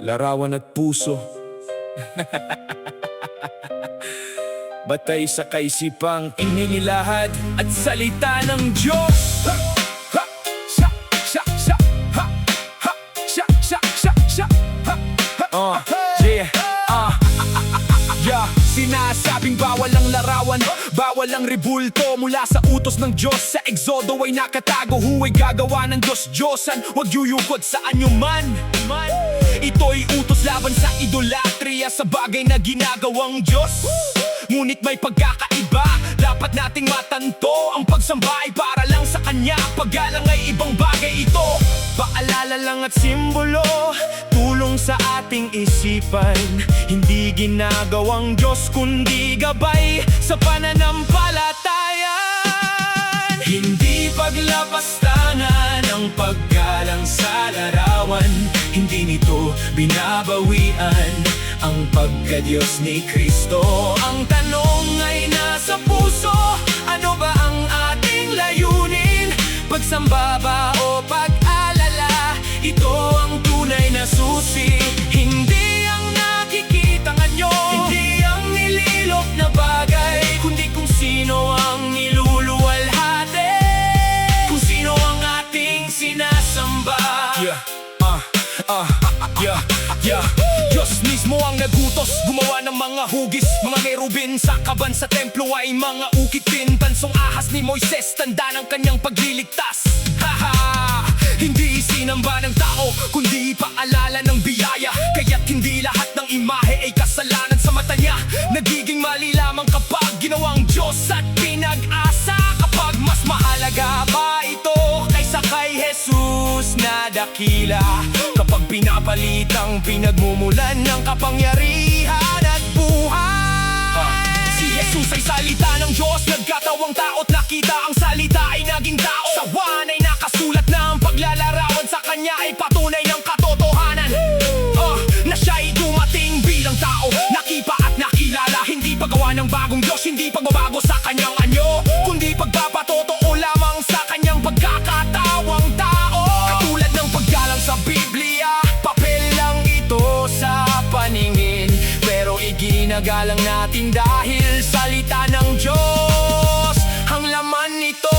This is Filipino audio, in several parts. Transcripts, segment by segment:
larawan at puso. Batay sa kaisipang ininilahad at salita ng Diyos. Ha! Ha! Sha! Sha! Sha! Ha! Ha! Sha! Sha! Sha! Sha! Ha! Ha! Yeah! Yeah! Sinasabing bawal ang larawan, bawal ang rebulto mula sa utos ng Diyos. Sa Exodo ay nakatago, huwag gagawa ng Diyos-Diyosan, huwag yuyukod saan nyo man. Ito'y utos laban sa idolatria, sa bagay na ginagawang Diyos. Ngunit may pagkakaiba, dapat nating matanto. Ang pagsamba ay para lang sa Kanya, paggalang ay ibang bagay ito. Paalala lang at simbolo, tulong sa ating isipan. Hindi ginagawang Diyos kundi gabay sa pananampalataya. Hindi paglapastangan ang paggalang sa larawan. Hindi nito binabawian ang pagka-Diyos ni Kristo. Ang tanong ay nasa puso, ano ba ang ating layunin? Pagsamba ba o pag-alala? Ito ang tunay na susi. Hindi ang nakikitang anyo, hindi ang nililok na bagay, kundi kung sino ang niluluwalhati, kung sino ang ating sinasamba. Diyos mismo ang nagutos, gumawa ng mga hugis, mga kerubin sa kaban sa templo ay mga ukit din. Tansong ahas ni Moises, tanda ng kanyang pagliligtas. Hindi sinamba ng tao, kundi paalala ng biyaya. Kaya't hindi lahat ng imahe ay kasalanan sa mata niya. Nagiging mali lamang kapag ginawang Diyos at pinag-asa. Kapag mas mahalaga pa ito kaysa kay Jesus na dakila. Kapag pinapalitang pinagmumulan ng kapangyarihan at buhay. Si Jesus ay salita ng Diyos, nagkatawang tao't nakita ang salita ay naging tao. Sa Juan ay nakasulat na ang paglalarawan sa Kanya ay patunay ng katotohanan. Na siya'y dumating bilang tao, nakipa at nakilala. Hindi paggawa ng bagong Diyos, hindi pagbabago sa Kanyang anyo, kundi pagpapatotoo lamang sa Kanyang pagkakatawang tao. Katulad ng paggalang sa Biblia, papel lang ito sa paningin, pero iginagalang natin dahil salita ng Diyos ang laman nito.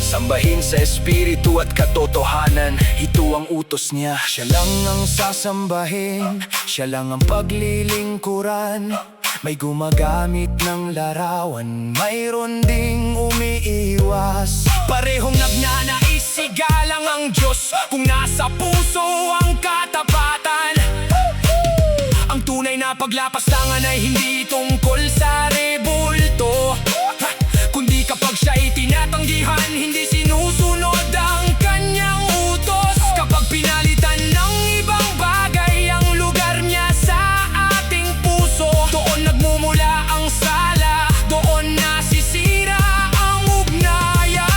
Sambahin sa espiritu at katotohanan, ito ang utos niya. Siya lang ang sasambahin, siya lang ang paglilingkuran. May gumagamit ng larawan, mayroon ding umiiwas. Parehong nagnanais, igalang ang Diyos kung nasa puso ang katapatan. Ang tunay na paglapastangan ay hindi tungkol sa rebulto, kundi kapag siya'y tinatanggihan, hindi sinusunod ang Kanyang utos. Kapag pinalitan ng ibang bagay ang lugar niya sa ating puso, doon nagmumula ang sala, doon nasisira ang ugnayan.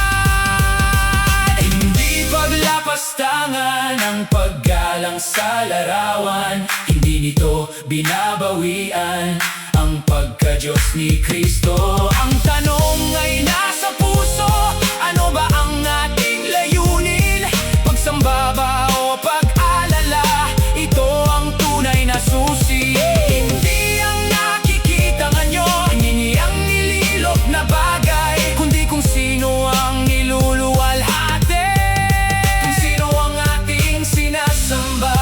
Hindi paglapastangan ang paggalang sa larawan, hindi nito binabawian ang pagka-Diyos ni Kristo. Ang tanong ay nasa puso, ano ba ang ating layunin? Pagsamba ba o pag-alala? Ito ang tunay na susi. Hindi ang nakikitang anyo, hindi ang nililok na bagay, kundi kung sino ang niluluwalhati, kung sino ang ating sinasamba.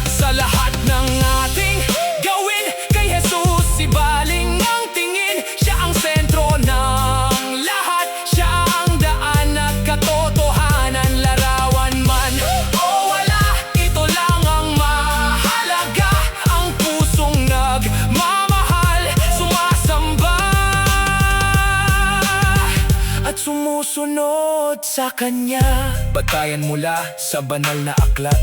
Sa lahat ng ating gawin kay Jesus, ibaling ang tingin. Siya ang sentro ng lahat, siya ang daan at katotohanan. Larawan man o wala, ito lang ang mahalaga. Ang pusong nagmamahal, sumasamba at sumusunod sa Kanya. Batayan mula sa banal na aklat.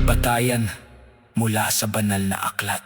Batayan mula sa banal na aklat.